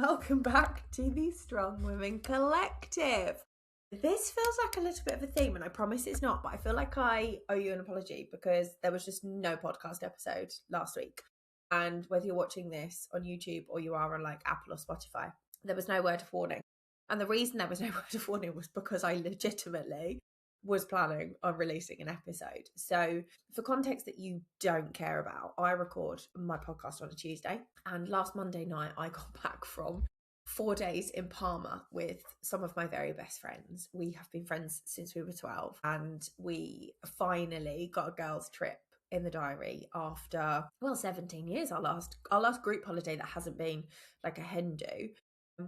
welcome back to the Strong Women Collective. This feels like a little bit of a theme, and I promise it's not, but I feel like I owe you an apology because there was just no podcast episode last week. And whether you're watching this on YouTube or you are on like Apple or Spotify, there was no word of warning. And the reason there was no word of warning was because I legitimately was planning on releasing an episode. So for context that you don't care about, I record my podcast on a Tuesday, and last Monday night I got back from 4 days in Palma with some of my very best friends. We have been friends since we were 12, and we finally got a girls' trip in the diary after 17 years. Our last group holiday that hasn't been like a hen do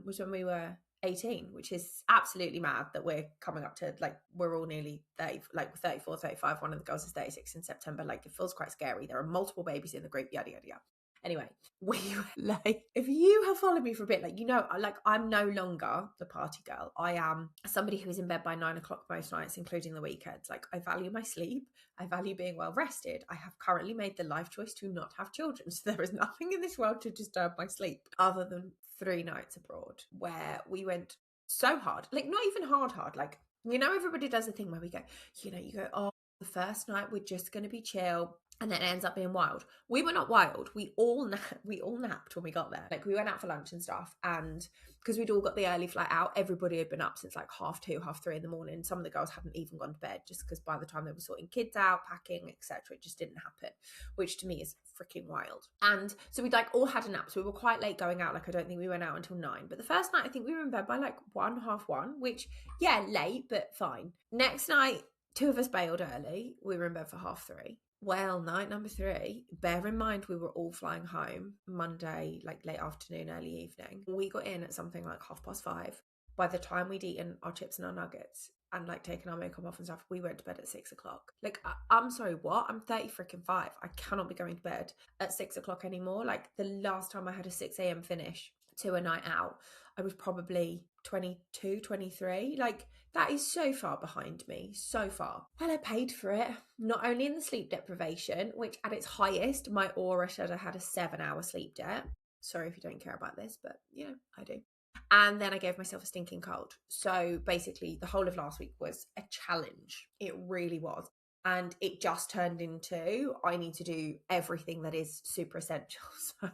was when we were 18, which is absolutely mad that we're coming up to, like, we're all nearly 30, like 34, 35. One of the girls is 36 in September. Like, it feels quite scary. There are multiple babies in the group, yada yada yada. Anyway, we like, if you have followed me for a bit, like, you know, like, I'm no longer the party girl. I am somebody who is in bed by 9 o'clock most nights, including the weekends. Like, I value my sleep. I value being well rested. I have currently made the life choice to not have children. So there is nothing in this world to disturb my sleep other than 3 nights abroad where we went so hard, like, not even hard, like, you know, everybody does a thing where we go, you know, you go, oh, the first night we're just going to be chill, and then it ends up being wild. We were not wild. We all napped when we got there. Like, we went out for lunch and stuff, and because we'd all got the early flight out, everybody had been up since like 2:30, 3:30 in the morning. Some of the girls hadn't even gone to bed, just because by the time they were sorting kids out, packing, etc., it just didn't happen, which to me is freaking wild. And so we'd like all had a nap, so we were quite late going out. Like, I don't think we went out until 9, but the first night I think we were in bed by like 1, 1:30, which, yeah, late, but fine. Next night, 2 of us bailed early. We were in bed for 3:30. Well, night number 3, bear in mind we were all flying home Monday, like late afternoon, early evening. We got in at something like 5:30. By the time we'd eaten our chips and our nuggets and like taken our makeup off and stuff, we went to bed at 6 o'clock. Like, I'm sorry, what? I'm 30 freaking 5. I cannot be going to bed at 6 o'clock anymore. Like, the last time I had a 6 a.m. finish to a night out, I was probably 22, 23. Like, that is so far behind me, so far. Well, I paid for it, not only in the sleep deprivation, which at its highest, my aura said I had a 7-hour sleep debt. Sorry if you don't care about this, but you know, I do. And then I gave myself a stinking cold. So basically, the whole of last week was a challenge. It really was. And it just turned into, I need to do everything that is super essential. So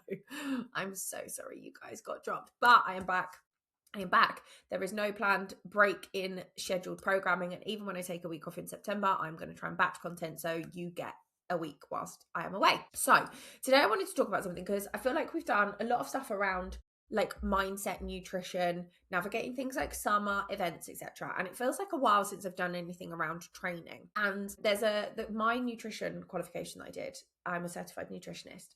I'm so sorry you guys got dropped, but I am back. There is no planned break in scheduled programming. And even when I take a week off in September, I'm going to try and batch content, so you get a week whilst I am away. So today I wanted to talk about something because I feel like we've done a lot of stuff around like mindset, nutrition, navigating things like summer events, etc. And it feels like a while since I've done anything around training. And there's my nutrition qualification that I did. I'm a certified nutritionist.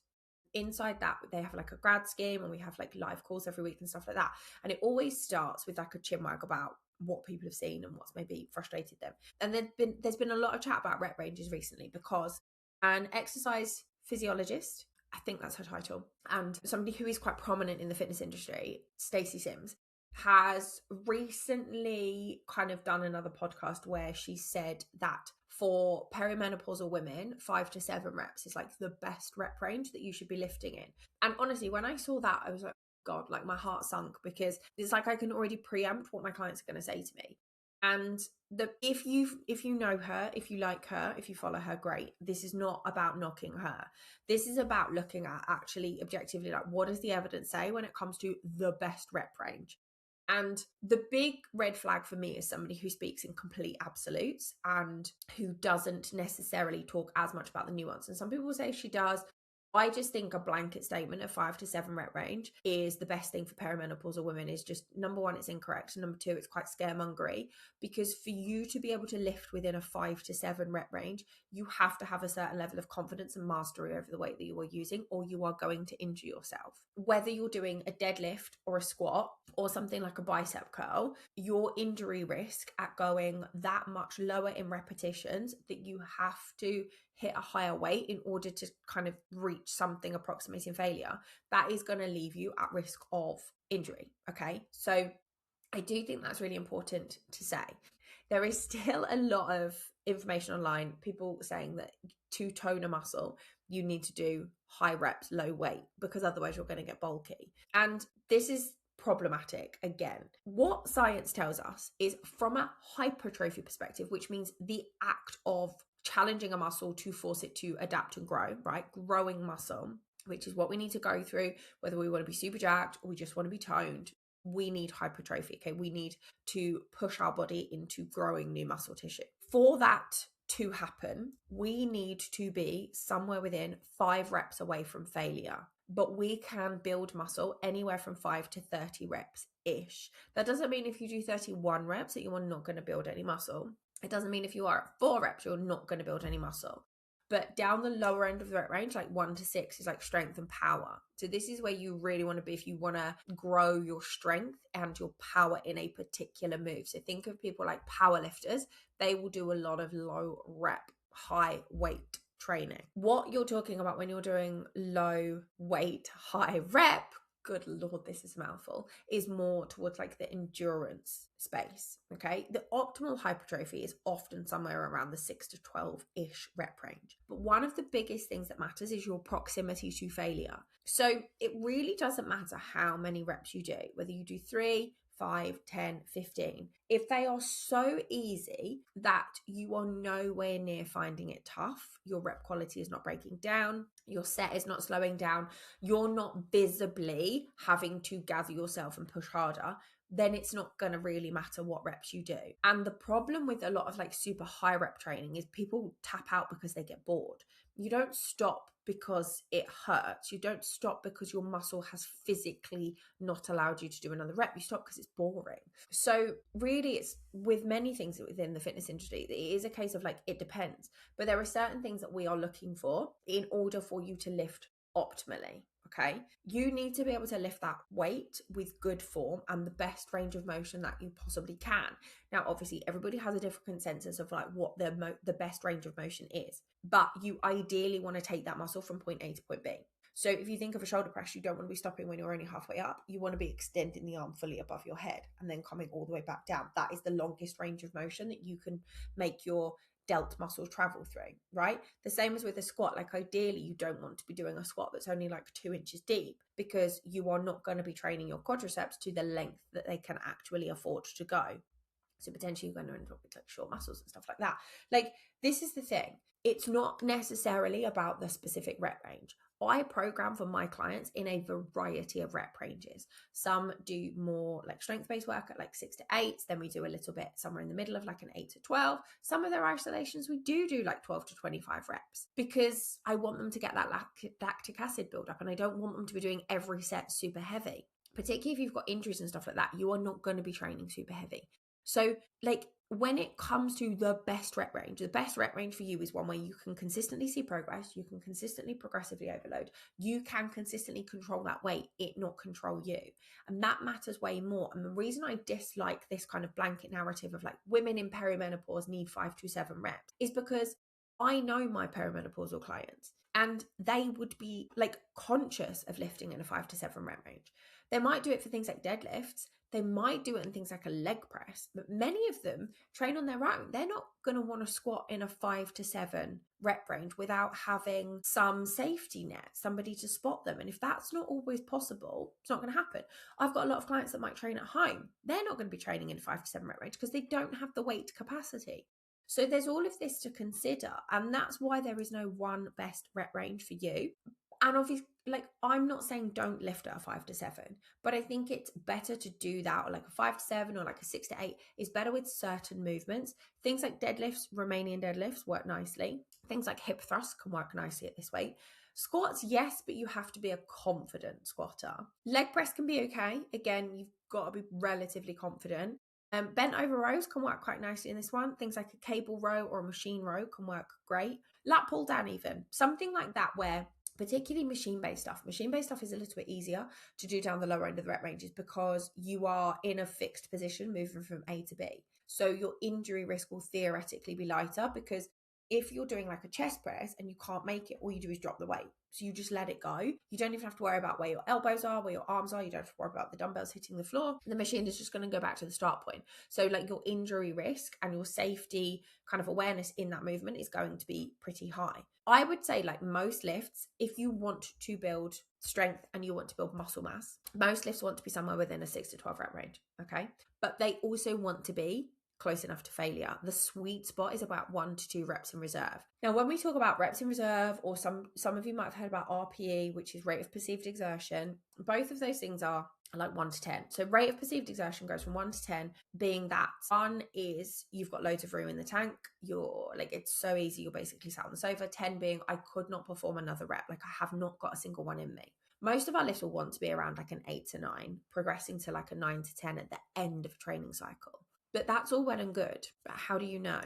Inside that, they have like a grad scheme, and we have like live calls every week and stuff like that. And it always starts with like a chinwag about what people have seen and what's maybe frustrated them. And there's been a lot of chat about rep ranges recently because an exercise physiologist, I think that's her title, and somebody who is quite prominent in the fitness industry, Stacey Sims, has recently kind of done another podcast where she said that for perimenopausal women, 5 to 7 reps is like the best rep range that you should be lifting in. And honestly, when I saw that, I was like, God, like my heart sunk, because it's like I can already preempt what my clients are going to say to me. And if you know her, if you like her, if you follow her, great. This is not about knocking her. This is about looking at actually objectively, like, what does the evidence say when it comes to the best rep range? And the big red flag for me is somebody who speaks in complete absolutes and who doesn't necessarily talk as much about the nuance. And some people will say she does. I just think a blanket statement of 5 to 7 rep range is the best thing for perimenopausal women is just, number one, it's incorrect. Number two, it's quite scaremongery, because for you to be able to lift within a 5 to 7 rep range, you have to have a certain level of confidence and mastery over the weight that you are using, or you are going to injure yourself. Whether you're doing a deadlift or a squat or something like a bicep curl, your injury risk at going that much lower in repetitions, that you have to hit a higher weight in order to kind of reach something approximating failure, that is going to leave you at risk of injury. Okay, so I do think that's really important to say. There is still a lot of information online, people saying that to tone a muscle, you need to do high reps, low weight, because otherwise you're going to get bulky. And this is problematic again. What science tells us is from a hypertrophy perspective, which means the act of challenging a muscle to force it to adapt and grow, right? Growing muscle, which is what we need to go through, whether we want to be super jacked or we just want to be toned. We need hypertrophy, okay? We need to push our body into growing new muscle tissue. For that to happen, we need to be somewhere within 5 reps away from failure. But we can build muscle anywhere from 5 to 30 reps-ish. That doesn't mean if you do 31 reps that you are not going to build any muscle. It doesn't mean if you are at 4 reps, you're not going to build any muscle. But down the lower end of the rep range, like 1 to 6 is like strength and power. So this is where you really want to be if you want to grow your strength and your power in a particular move. So think of people like power lifters. They will do a lot of low rep, high weight training. What you're talking about when you're doing low weight, high rep, good Lord, this is a mouthful, is more towards like the endurance space, okay? The optimal hypertrophy is often somewhere around the 6 to 12-ish rep range. But one of the biggest things that matters is your proximity to failure. So it really doesn't matter how many reps you do, whether you do 3, 5, 10, 15. If they are so easy that you are nowhere near finding it tough, your rep quality is not breaking down, your set is not slowing down, you're not visibly having to gather yourself and push harder, then it's not going to really matter what reps you do. And the problem with a lot of like super high rep training is people tap out because they get bored. You don't stop because it hurts. You don't stop because your muscle has physically not allowed you to do another rep. You stop because it's boring. So really it's with many things within the fitness industry, it is a case of like, it depends. But there are certain things that we are looking for in order for you to lift optimally. Okay, you need to be able to lift that weight with good form and the best range of motion that you possibly can. Now, obviously, everybody has a different consensus of like what the best range of motion is, but you ideally want to take that muscle from point A to point B. So if you think of a shoulder press, you don't want to be stopping when you're only halfway up. You want to be extending the arm fully above your head and then coming all the way back down. That is the longest range of motion that you can make your delt muscle travel through, right? The same as with a squat. Like ideally you don't want to be doing a squat that's only like 2 inches deep because you are not going to be training your quadriceps to the length that they can actually afford to go. So potentially you're going to end up with like short muscles and stuff like that. Like this is the thing. It's not necessarily about the specific rep range. I program for my clients in a variety of rep ranges. Some do more like strength-based work at like 6 to 8. Then we do a little bit somewhere in the middle of like an 8 to 12. Some of their isolations, we do like 12 to 25 reps because I want them to get that lactic acid buildup and I don't want them to be doing every set super heavy. Particularly if you've got injuries and stuff like that, you are not going to be training super heavy. So like when it comes to the best rep range for you is one where you can consistently see progress, you can consistently progressively overload, you can consistently control that weight, it not control you. And that matters way more. And the reason I dislike this kind of blanket narrative of like women in perimenopause need 5 to 7 reps is because I know my perimenopausal clients and they would be like conscious of lifting in a 5 to 7 rep range. They might do it for things like deadlifts. They might do it in things like a leg press, but many of them train on their own. They're not going to want to squat in a 5 to 7 rep range without having some safety net, somebody to spot them. And if that's not always possible, it's not going to happen. I've got a lot of clients that might train at home. They're not going to be training in a 5 to 7 rep range because they don't have the weight capacity. So there's all of this to consider. And that's why there is no one best rep range for you. And obviously, like, I'm not saying don't lift at a 5 to 7, but I think it's better to do that, or like a 5 to 7 or like a 6 to 8 is better with certain movements. Things like deadlifts, Romanian deadlifts work nicely. Things like hip thrusts can work nicely at this weight. Squats, yes, but you have to be a confident squatter. Leg press can be okay. Again, you've got to be relatively confident. Bent over rows can work quite nicely in this one. Things like a cable row or a machine row can work great. Lat pull down even. Something like that where particularly machine-based stuff. Machine-based stuff is a little bit easier to do down the lower end of the rep ranges because you are in a fixed position moving from A to B. So your injury risk will theoretically be lighter because if you're doing like a chest press and you can't make it, all you do is drop the weight. So you just let it go. You don't even have to worry about where your elbows are, where your arms are. You don't have to worry about the dumbbells hitting the floor. The machine is just going to go back to the start point. So like your injury risk and your safety kind of awareness in that movement is going to be pretty high. I would say like most lifts, if you want to build strength and you want to build muscle mass, most lifts want to be somewhere within a 6 to 12 rep range. Okay. But they also want to be close enough to failure. The sweet spot is about 1 to 2 reps in reserve. Now, when we talk about reps in reserve, or some of you might have heard about RPE, which is rate of perceived exertion, both of those things are like 1 to 10. So rate of perceived exertion goes from 1 to 10, being that 1 is you've got loads of room in the tank. You're like, it's so easy. You're basically sat on the sofa. 10 being, I could not perform another rep. Like I have not got a single one in me. Most of our lifts will want to be around like an 8 to 9, progressing to like a 9 to 10 at the end of a training cycle. But that's all well and good. But how do you know?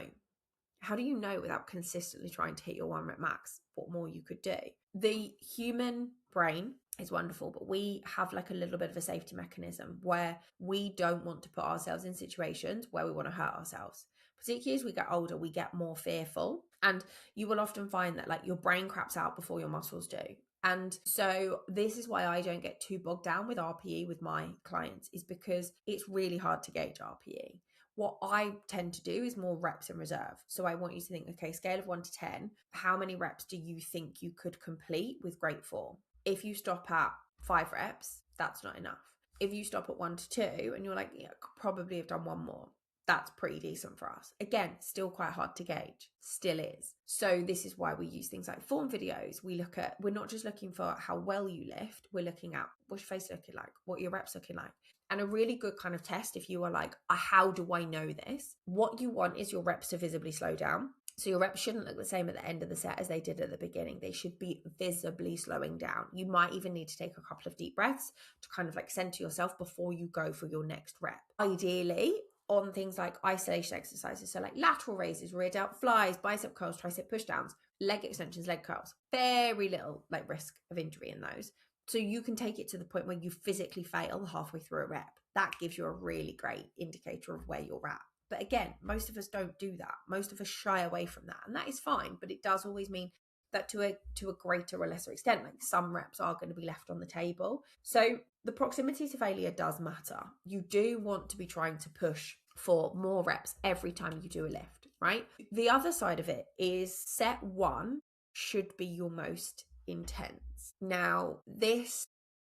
How do you know without consistently trying to hit your 1 rep max what more you could do? The human brain is wonderful, but we have like a little bit of a safety mechanism where we don't want to put ourselves in situations where we want to hurt ourselves. Particularly as we get older, we get more fearful. And you will often find that like your brain craps out before your muscles do. And so this is why I don't get too bogged down with RPE with my clients, is because it's really hard to gauge RPE. What I tend to do is more reps in reserve. So I want you to think, okay, scale of 1 to 10, how many reps do you think you could complete with great form? If you stop at 5 reps, that's not enough. If you stop at 1 to 2 and you're like, yeah, I could probably have done 1 more, that's pretty decent for us. Again, still quite hard to gauge, still is. So this is why we use things like form videos. We're not just looking for how well you lift, we're looking at what's your face looking like, what your reps looking like. And a really good kind of test, if you are like, how do I know this? What you want is your reps to visibly slow down. So your reps shouldn't look the same at the end of the set as they did at the beginning. They should be visibly slowing down. You might even need to take a couple of deep breaths to kind of like center yourself before you go for your next rep. Ideally, on things like isolation exercises, so like lateral raises, rear delt flies, bicep curls, tricep push downs, leg extensions, leg curls, very little like risk of injury in those. So you can take it to the point where you physically fail halfway through a rep. That gives you a really great indicator of where you're at. But again, most of us don't do that. Most of us shy away from that, and that is fine. But it does always mean that to a greater or lesser extent, like some reps are going to be left on the table. So the proximity to failure does matter. You do want to be trying to push for more reps every time you do a lift, right? The other side of it is set 1 should be your most intense. Now, this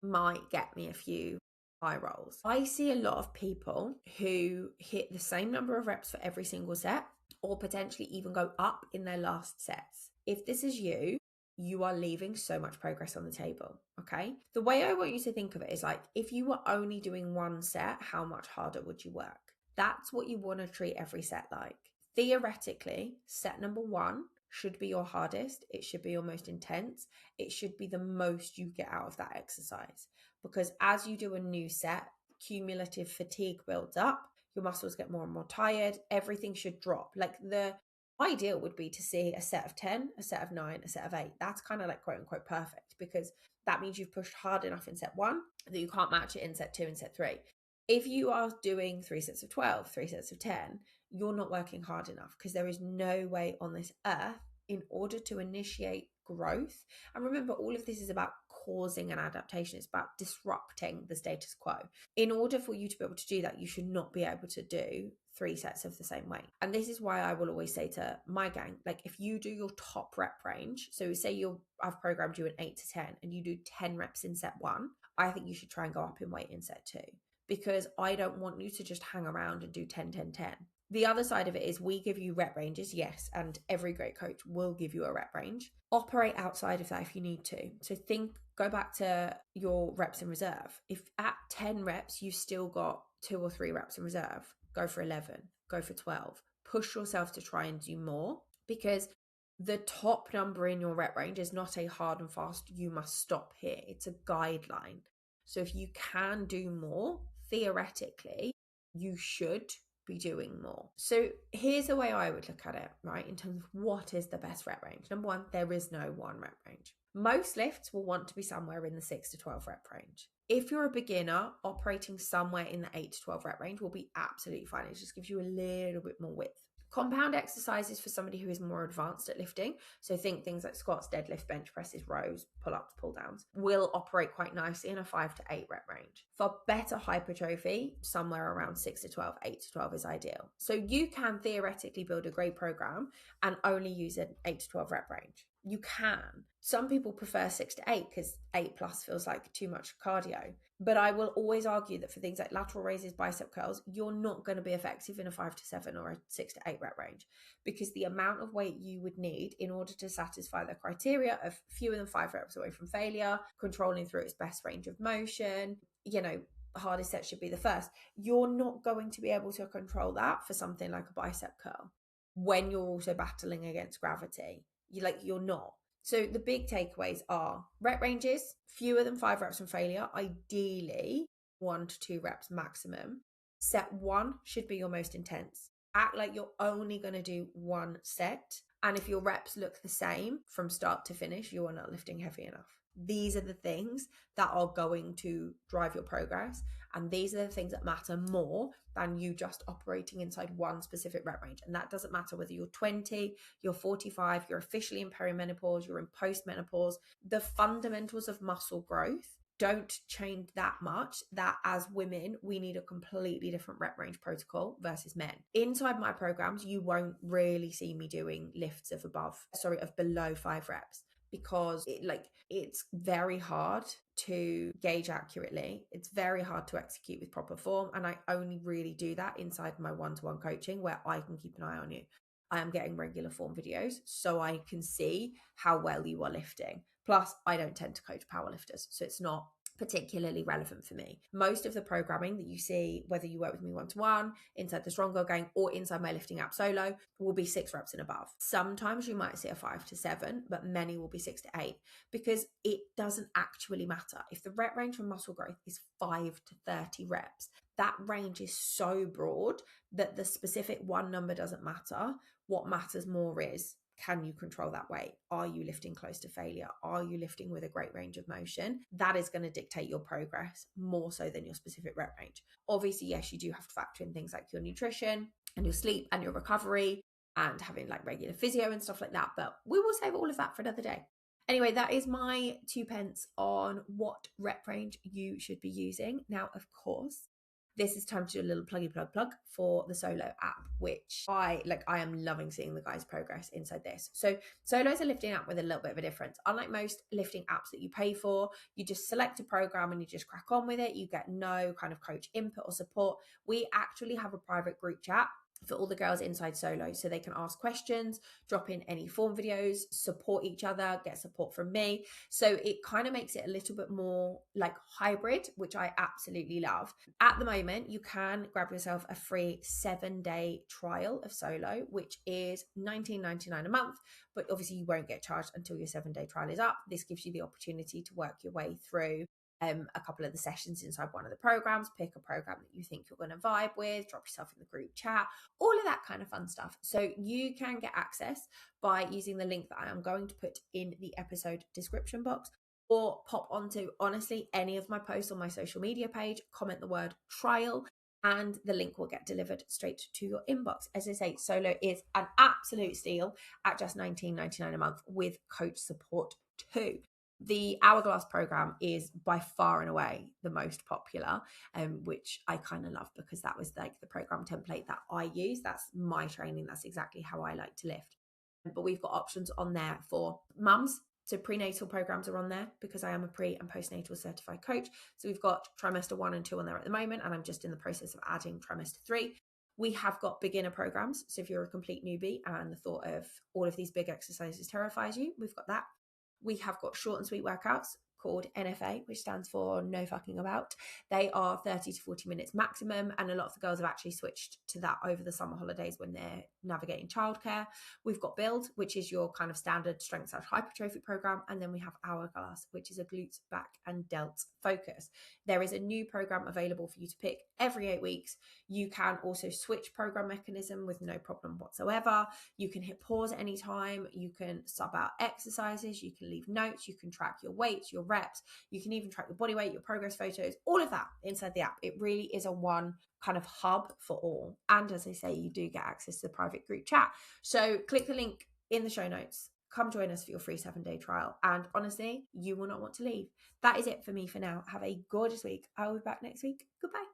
might get me a few eye rolls. I see a lot of people who hit the same number of reps for every single set, or potentially even go up in their last sets. If this is you, you are leaving so much progress on the table, okay? The way I want you to think of it is like, if you were only doing 1 set, how much harder would you work? That's what you want to treat every set like. Theoretically, set number 1 should be your hardest. It should be your most intense. It should be the most you get out of that exercise. Because as you do a new set, cumulative fatigue builds up. Your muscles get more and more tired. Everything should drop. Like the ideal would be to see a set of 10, a set of 9, a set of 8. That's kind of like quote unquote perfect, because that means you've pushed hard enough in set 1 that you can't match it in set 2 and set 3. If you are doing 3 sets of 12, 3 sets of 10, you're not working hard enough, because there is no way on this earth, in order to initiate growth. And remember, all of this is about causing an adaptation. It's about disrupting the status quo. In order for you to be able to do that, you should not be able to do 3 sets of the same weight. And this is why I will always say to my gang, like if you do your top rep range, so say I've programmed you an 8 to 10 and you do 10 reps in set 1, I think you should try and go up in weight in set 2. Because I don't want you to just hang around and do 10, 10, 10. The other side of it is we give you rep ranges, yes, and every great coach will give you a rep range. Operate outside of that if you need to. So go back to your reps in reserve. If at 10 reps, you've still got 2 or 3 reps in reserve, go for 11, go for 12. Push yourself to try and do more, because the top number in your rep range is not a hard and fast, you must stop here. It's a guideline. So if you can do more, theoretically, you should be doing more. So here's the way I would look at it, right? In terms of what is the best rep range. Number 1, there is no 1 rep range. Most lifts will want to be somewhere in the 6 to 12 rep range. If you're a beginner, operating somewhere in the 8 to 12 rep range will be absolutely fine. It just gives you a little bit more width. Compound exercises for somebody who is more advanced at lifting, so think things like squats, deadlift, bench presses, rows, pull-ups, pull-downs, will operate quite nicely in a 5 to 8 rep range. For better hypertrophy, somewhere around 6 to 12, 8 to 12 is ideal. So you can theoretically build a great program and only use an 8 to 12 rep range. You can. Some people prefer 6 to 8 because 8 plus feels like too much cardio. But I will always argue that for things like lateral raises, bicep curls, you're not going to be effective in a 5 to 7 or a 6 to 8 rep range, because the amount of weight you would need in order to satisfy the criteria of fewer than 5 reps away from failure, controlling through its best range of motion, hardest set should be the first. You're not going to be able to control that for something like a bicep curl when you're also battling against gravity. You're not. So the big takeaways are rep ranges, fewer than 5 reps from failure, ideally 1 to 2 reps maximum. Set 1 should be your most intense. Act like you're only going to do 1 set. And if your reps look the same from start to finish, you are not lifting heavy enough. These are the things that are going to drive your progress. And these are the things that matter more than you just operating inside one specific rep range. And that doesn't matter whether you're 20, you're 45, you're officially in perimenopause, you're in postmenopause. The fundamentals of muscle growth don't change that much, that as women, we need a completely different rep range protocol versus men. Inside my programs, you won't really see me doing lifts of below 5 reps, because it's very hard to gauge accurately. It's very hard to execute with proper form. And I only really do that inside my one-to-one coaching, where I can keep an eye on you. I am getting regular form videos so I can see how well you are lifting. Plus, I don't tend to coach powerlifters, so it's not particularly relevant for me. Most of the programming that you see, whether you work with me one-to-one, inside the Strong Girl Gang, or inside my lifting app solo, will be 6 reps and above. Sometimes you might see a 5 to 7, but many will be 6 to 8, because it doesn't actually matter. If the rep range for muscle growth is 5 to 30 reps, that range is so broad that the specific one number doesn't matter. What matters more is, can you control that weight? Are you lifting close to failure? Are you lifting with a great range of motion? That is going to dictate your progress more so than your specific rep range. Obviously, yes, you do have to factor in things like your nutrition and your sleep and your recovery and having regular physio and stuff like that. But we will save all of that for another day. Anyway, that is my 2 pence on what rep range you should be using. Now, of course, this is time to do a little plug for the Solo app, which I am loving seeing the guys' progress inside this. So Solo is a lifting app with a little bit of a difference. Unlike most lifting apps that you pay for, you just select a program and you just crack on with it. You get no kind of coach input or support. We actually have a private group chat for all the girls inside Solo, so they can ask questions, drop in any form videos, support each other, get support from me. So it kind of makes it a little bit more hybrid, which I absolutely love. At the moment, you can grab yourself a free 7-day trial of Solo, which is $19.99 a month, but obviously you won't get charged until your 7-day trial is up. This gives you the opportunity to work your way through a couple of the sessions inside one of the programs, pick a program that you think you're going to vibe with, drop yourself in the group chat, all of that kind of fun stuff. So you can get access by using the link that I am going to put in the episode description box, or pop onto, honestly, any of my posts on my social media page, comment the word trial, and the link will get delivered straight to your inbox. As I say, Solo is an absolute steal at just $19.99 a month with coach support too. The Hourglass program is by far and away the most popular, which I kind of love, because that was the program template that I use. That's my training. That's exactly how I like to lift. But we've got options on there for mums. So prenatal programs are on there, because I am a pre and postnatal certified coach. So we've got trimester 1 and 2 on there at the moment, and I'm just in the process of adding trimester 3. We have got beginner programs. So if you're a complete newbie and the thought of all of these big exercises terrifies you, we've got that. We have got short and sweet workouts called NFA, which stands for no fucking about. They are 30 to 40 minutes maximum, and a lot of the girls have actually switched to that over the summer holidays when they're navigating childcare. We've got Build, which is your kind of standard strength / hypertrophy program, and then we have Hourglass, which is a glutes, back and delts focus. There is a new program available for you to pick every 8 weeks. You can also switch program mechanism with no problem whatsoever. You can hit pause at any time. You can sub out exercises. You can leave notes. You can track your weights, your reps. You can even track your body weight, your progress photos, all of that inside the app. It really is a one kind of hub for all. And as I say, you do get access to the private group chat. So click the link in the show notes. Come join us for your free 7-day trial. And honestly, you will not want to leave. That is it for me for now. Have a gorgeous week. I will be back next week. Goodbye.